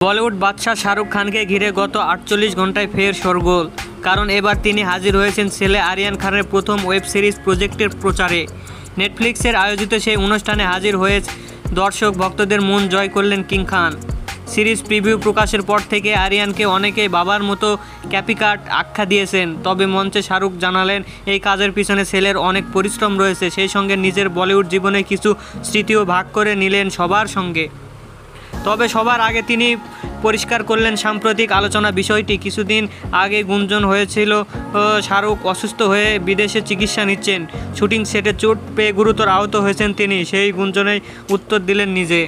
বলিউড বাদশাহ শাহরুখ খানকে ঘিরে গত 48 ঘন্টায় ফের শোরগোল। কারণ এবার তিনি হাজির হয়েছেন ছেলে আরিয়ান খানের প্রথম ওয়েব সিরিজ প্রজেক্টের প্রচারে। নেটফ্লিক্সের আয়োজিত সেই অনুষ্ঠানে হাজির হয়ে দর্শক ভক্তদের মন জয় করলেন কিং খান। সিরিজ প্রিভিউ প্রকাশের পর থেকে আরিয়ানকে অনেকেই বাবার মতো ক্যাপিকাট আখ্যা দিয়েছেন। তবে মঞ্চে শাহরুখ জানালেন এই কাজের পিছনে ছেলের অনেক পরিশ্রম রয়েছে, সেই সঙ্গে নিজের বলিউড জীবনে কিছু স্মৃতিও ভাগ করে নিলেন সবার সঙ্গে। তবে সবার আগে তিনি পরিষ্কার করলেন সাম্প্রতিক আলোচনা বিষয়টি। কিছুদিন আগে গুঞ্জন হয়েছিল শাহরুখ অসুস্থ হয়ে বিদেশে চিকিৎসা নিচ্ছেন। শুটিং সেটে চোট পেয়ে গুরুতর আহত হয়েছেন তিনি। সেই গুঞ্জনেই উত্তর দিলেন নিজে।